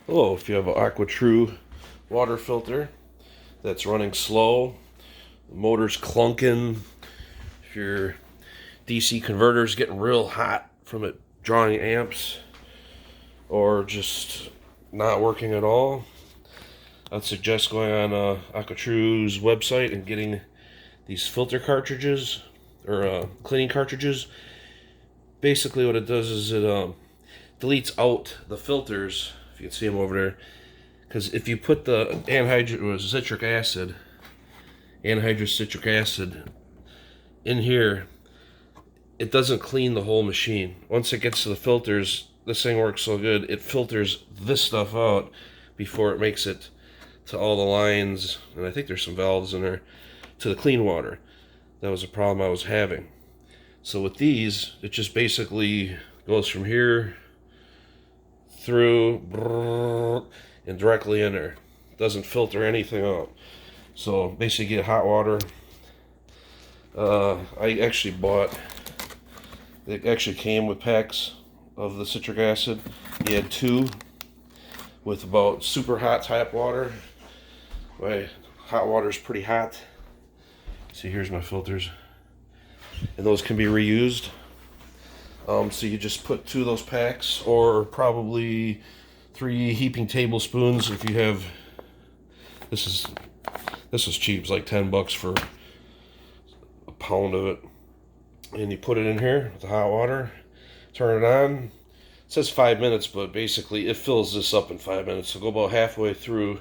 Oh, if you have an Aquatru water filter that's running slow, the motor's clunking, if your DC converter's getting real hot from it drawing amps, or just not working at all, I'd suggest going on Aquatru's website and getting these filter cartridges, or cleaning cartridges. Basically what it does is it deletes out the filters, if you can see them over there. Because if you put the anhydrous citric acid in here, it doesn't clean the whole machine. Once it gets to the filters, this thing works so good, it filters this stuff out before it makes it to all the lines, and I think there's some valves in there, to the clean water. That was a problem I was having. So with these, it just basically goes from here through and directly in there. Doesn't filter anything out. So basically get hot water. I actually bought, it actually came with packs of the citric acid. You had 2 with about super hot tap water. My hot water is pretty hot. See, here's my filters. And those can be reused. So you just put 2 of those packs, or probably 3 heaping tablespoons if you have. This is cheap. It's like $10 for a pound of it. And you put it in here with the hot water. Turn it on. It says 5 minutes, but basically it fills this up in 5 minutes. So go about halfway through.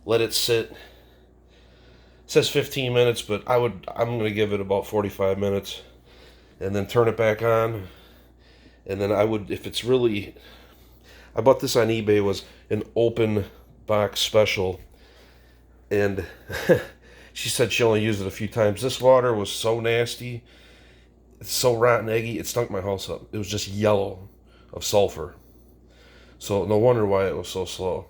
Let it sit. It says 15 minutes, but I'm gonna give it about 45 minutes, and then turn it back on. And then I would, if it's really, I bought this on eBay, was an open box special, and she said she only used it a few times. This water was so nasty, it's so rotten eggy, it stunk my house up. It was just yellow of sulfur. So no wonder why it was so slow.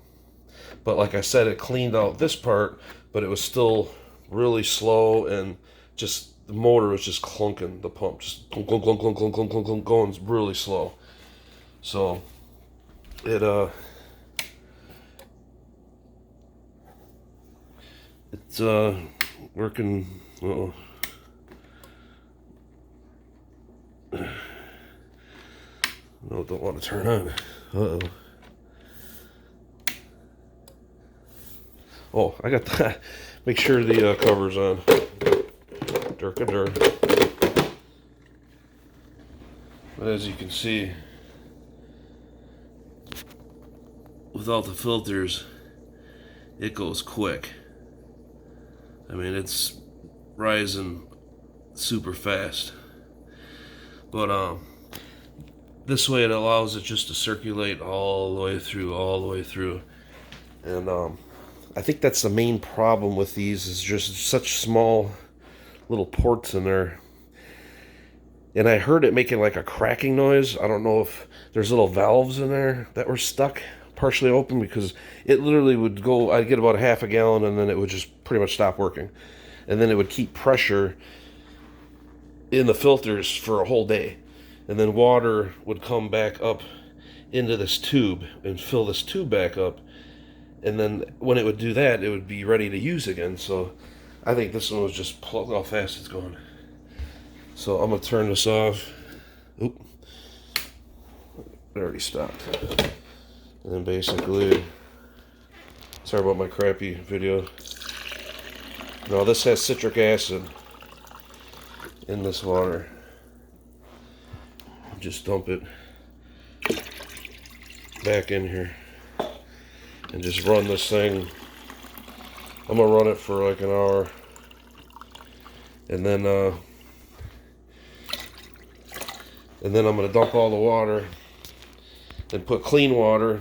But like I said, it cleaned out this part, but it was still really slow, and just the motor was just clunking, the pump just clunk, clunk, clunk, clunk, clunk, clunk, clunk, clunk, going really slow. So it's working. No, don't want to turn on. Oh, I got that. Make sure the cover's on. Dirt. But as you can see, without the filters, it goes quick. I mean, it's rising super fast. But this way it allows it just to circulate all the way through. And I think that's the main problem with these, is just such small little ports in there. And I heard it making like a cracking noise. I don't know if there's little valves in there that were stuck partially open, because it literally would go, I'd get about a half a gallon, and then it would just pretty much stop working. And then it would keep pressure in the filters for a whole day. And then water would come back up into this tube and fill this tube back up. And then when it would do that, it would be ready to use again. So I think this one was just plugged how fast it's going. So I'm gonna turn this off. Oop. It already stopped. And then basically, sorry about my crappy video. Now this has citric acid in this water. Just dump it back in here and just run this thing. I'm gonna run it for like an hour, and then I'm gonna dump all the water and put clean water,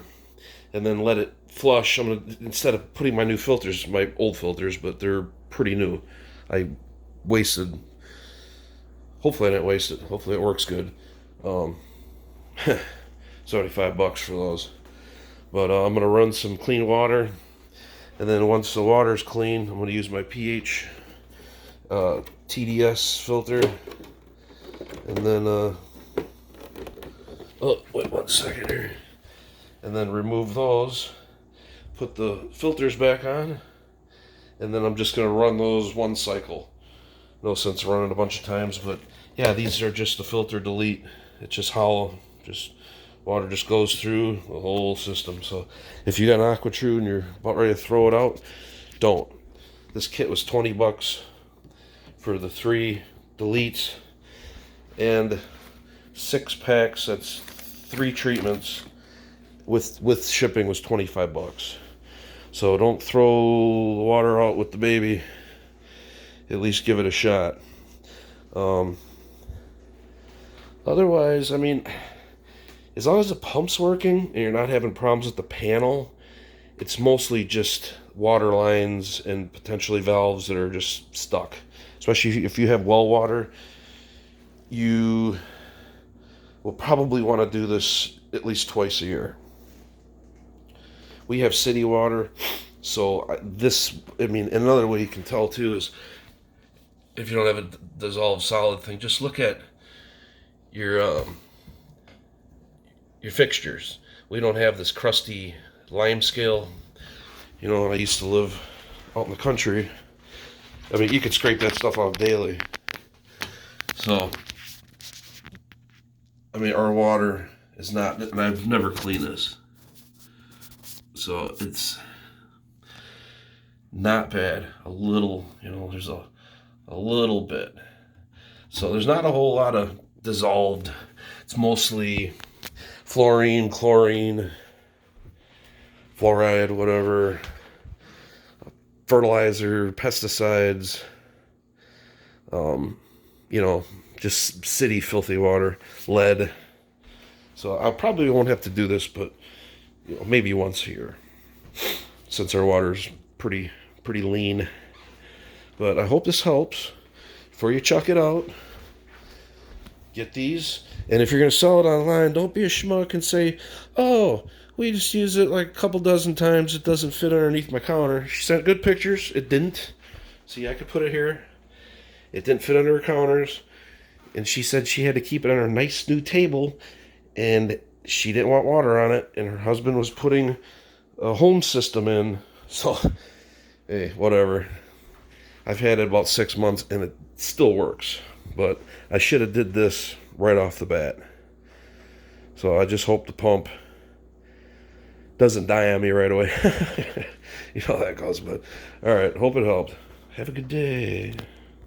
and then let it flush. I'm gonna, instead of putting my new filters, my old filters, but they're pretty new. I wasted. Hopefully I didn't waste it. Hopefully it works good. $75 for those. But I'm gonna run some clean water, and then once the water's clean, I'm gonna use my pH TDS filter, and then oh wait 1 second here. and then remove those, put the filters back on, and then I'm just going to run those one cycle. No sense running a bunch of times, but yeah, these are just the filter delete. It's just hollow, just water just goes through the whole system. So if you got an Aquatru and you're about ready to throw it out, don't. This kit was 20 bucks for the 3 deletes and 6 packs. That's 3 treatments with shipping was 25 bucks. So don't throw the water out with the baby. At least give it a shot. Otherwise, I mean, as long as the pump's working and you're not having problems with the panel, it's mostly just water lines and potentially valves that are just stuck. Especially if you have well water, you will probably want to do this at least twice a year. We have city water, so I mean, another way you can tell too is if you don't have a dissolved solid thing, just look at your fixtures. We don't have this crusty lime scale. You know, when I used to live out in the country, I mean, you could scrape that stuff off daily. So, I mean, our water is not, and I've never cleaned this. So it's not bad. A little, you know, there's a little bit. So there's not a whole lot of dissolved. It's mostly fluorine, chlorine, fluoride, whatever, fertilizer, pesticides, you know, just city filthy water, lead. So I probably won't have to do this, but you know, maybe once a year, since our water's pretty lean. But I hope this helps. Before you chuck it out, get these. And if you're going to sell it online, don't be a schmuck and say, oh, we just use it like a couple dozen times. It doesn't fit underneath my counter. She sent good pictures. It didn't. See, I could put it here. It didn't fit under her counters. And she said she had to keep it on her nice new table. And she didn't want water on it. And her husband was putting a home system in. So, hey, whatever. I've had it about 6 months and it still works. But I should have did this right off the bat. So I just hope the pump doesn't die on me right away. You know how that goes, but all right, hope it helped. Have a good day.